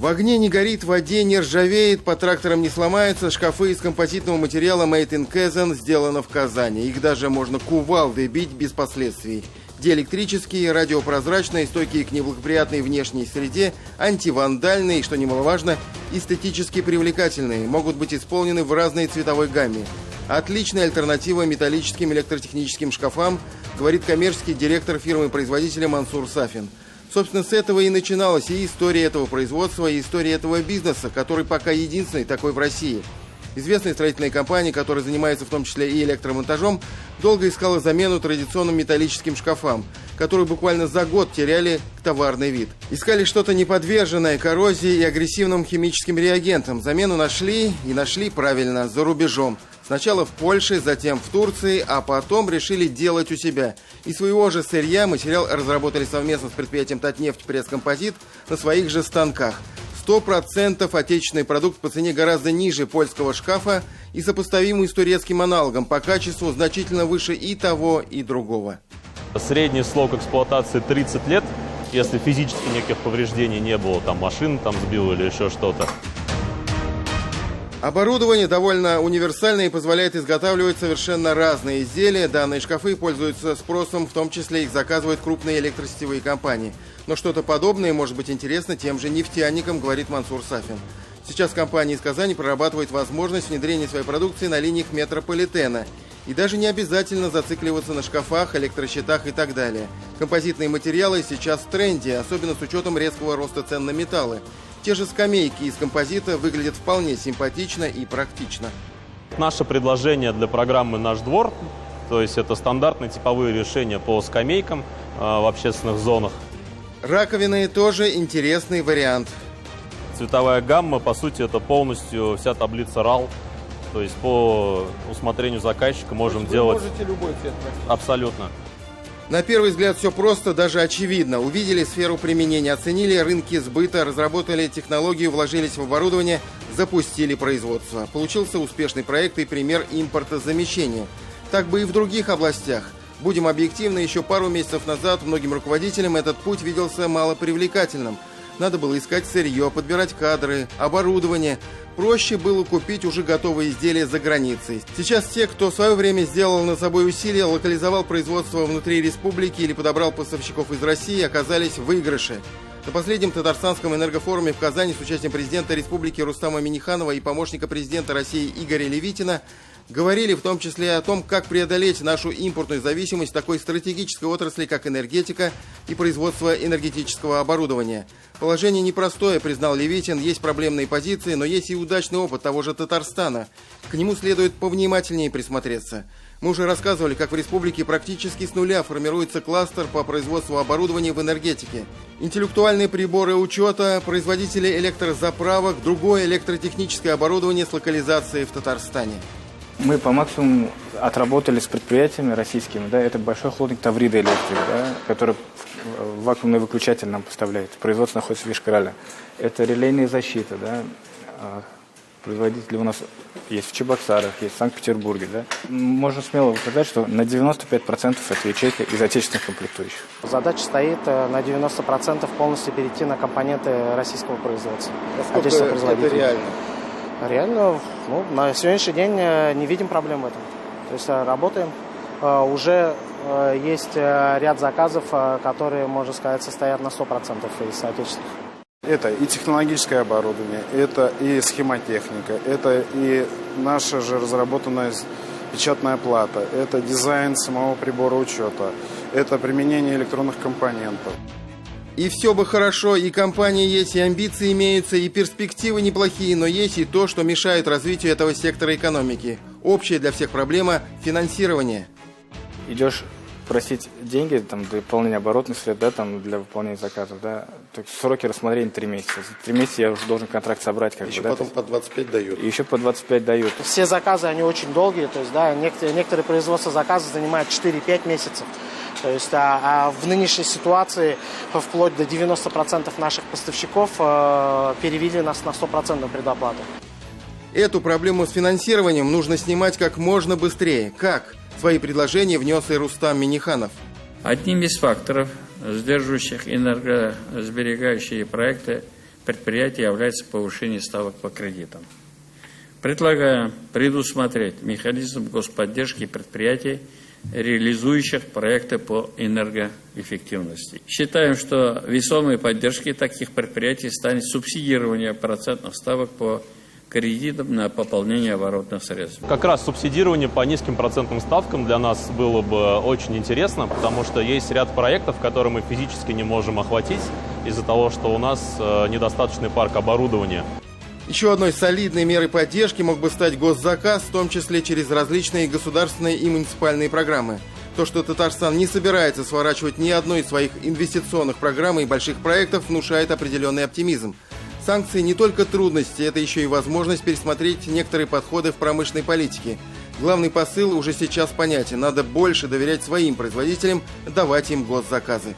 В огне не горит, в воде не ржавеет, по тракторам не сломаются, шкафы из композитного материала Made in Kazan сделано в Казани. Их даже можно кувалдой бить без последствий. Диэлектрические, радиопрозрачные, стойкие к неблагоприятной внешней среде, антивандальные и, что немаловажно, эстетически привлекательные, могут быть исполнены в разной цветовой гамме. Отличная альтернатива металлическим электротехническим шкафам, говорит коммерческий директор фирмы-производителя Мансур Сафин. Собственно, с этого и начиналась и история этого производства, и история этого бизнеса, который пока единственный такой в России. Известная строительная компания, которая занимается в том числе и электромонтажом, долго искала замену традиционным металлическим шкафам, которые буквально за год теряли товарный вид. Искали что-то неподверженное коррозии и агрессивным химическим реагентам. Замену нашли, и нашли правильно, за рубежом. Сначала в Польше, затем в Турции, а потом решили делать у себя. Из своего же сырья материал разработали совместно с предприятием «Татнефть Пресскомпозит» на своих же станках. 100% отечественный продукт по цене гораздо ниже польского шкафа и сопоставимый с турецким аналогом, по качеству значительно выше и того, и другого. Средний срок эксплуатации 30 лет, если физически никаких повреждений не было, там машина сбила или еще что-то. Оборудование довольно универсальное и позволяет изготавливать совершенно разные изделия. Данные шкафы пользуются спросом, в том числе их заказывают крупные электросетевые компании. Но что-то подобное может быть интересно тем же нефтяникам, говорит Мансур Сафин. Сейчас компания из Казани прорабатывает возможность внедрения своей продукции на линиях метрополитена. И даже не обязательно зацикливаться на шкафах, электрощитах и так далее. Композитные материалы сейчас в тренде, особенно с учетом резкого роста цен на металлы. Те же скамейки из композита выглядят вполне симпатично и практично. Наше предложение для программы «Наш двор», то есть это стандартные типовые решения по скамейкам в общественных зонах. Раковины тоже интересный вариант. Цветовая гамма, по сути, это полностью вся таблица RAL. То есть по усмотрению заказчика можем делать... Вы можете любой цвет. Абсолютно. На первый взгляд все просто, даже очевидно. Увидели сферу применения, оценили рынки сбыта, разработали технологию, вложились в оборудование, запустили производство. Получился успешный проект и пример импортозамещения. Так бы и в других областях. Будем объективны, еще пару месяцев назад многим руководителям этот путь виделся малопривлекательным. Надо было искать сырье, подбирать кадры, оборудование. Проще было купить уже готовые изделия за границей. Сейчас те, кто в свое время сделал над собой усилия, локализовал производство внутри республики или подобрал поставщиков из России, оказались в выигрыше. На последнем Татарстанском энергофоруме в Казани с участием президента республики Рустама Минниханова и помощника президента России Игоря Левитина говорили в том числе о том, как преодолеть нашу импортную зависимость такой стратегической отрасли, как энергетика и производство энергетического оборудования. Положение непростое, признал Левитин, есть проблемные позиции, но есть и удачный опыт того же Татарстана. К нему следует повнимательнее присмотреться. Мы уже рассказывали, как в республике практически с нуля формируется кластер по производству оборудования в энергетике. Интеллектуальные приборы учета, производители электрозаправок, другое электротехническое оборудование с локализацией в Татарстане. Мы по максимуму отработали с предприятиями российскими, да, это большой холдинг Таврида Электрик, да, который вакуумный выключатель нам поставляет. Производство находится в Ишкарале. Это релейная защита, да. Производители у нас есть в Чебоксарах, есть в Санкт-Петербурге, да. Можно смело сказать, что на 95% это ячейка из отечественных комплектующих. Задача стоит на 90% полностью перейти на компоненты российского производства. Насколько это реально? Реально, на сегодняшний день не видим проблем в этом. То есть работаем. Уже есть ряд заказов, которые, можно сказать, состоят на 100% из отечественных. Это и технологическое оборудование, это и схемотехника, это и наша же разработанная печатная плата, это дизайн самого прибора учета, это применение электронных компонентов. И все бы хорошо, и компания есть, и амбиции имеются, и перспективы неплохие, но есть и то, что мешает развитию этого сектора экономики. Общая для всех проблема – финансирование. Идешь просить деньги для выполнения оборотных средств, да, для выполнения заказов, да, так сроки рассмотрения 3 месяца. За 3 месяца я уже должен контракт собрать. Еще потом по 25 дают. И еще по 25 дают. Все заказы, они очень долгие, то есть, да, некоторые производства заказов занимают 4-5 месяцев. То есть, в нынешней ситуации вплоть до 90% наших поставщиков перевели нас на 100% предоплату. Эту проблему с финансированием нужно снимать как можно быстрее. Как? Свои предложения внес и Рустам Минниханов. Одним из факторов, сдерживающих энергосберегающие проекты, предприятий является повышение ставок по кредитам. Предлагаем предусмотреть механизм господдержки предприятий, реализующих проекты по энергоэффективности. Считаем, что весомой поддержкой таких предприятий станет субсидирование процентных ставок по кредитам на пополнение оборотных средств. Как раз субсидирование по низким процентным ставкам для нас было бы очень интересно, потому что есть ряд проектов, которые мы физически не можем охватить из-за того, что у нас недостаточный парк оборудования. Еще одной солидной мерой поддержки мог бы стать госзаказ, в том числе через различные государственные и муниципальные программы. То, что Татарстан не собирается сворачивать ни одной из своих инвестиционных программ и больших проектов, внушает определенный оптимизм. Санкции не только трудности, это еще и возможность пересмотреть некоторые подходы в промышленной политике. Главный посыл уже сейчас понятен. Надо больше доверять своим производителям, давать им госзаказы.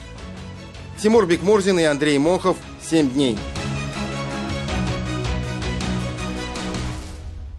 Тимур Бекмурзин и Андрей Мохов. 7 дней.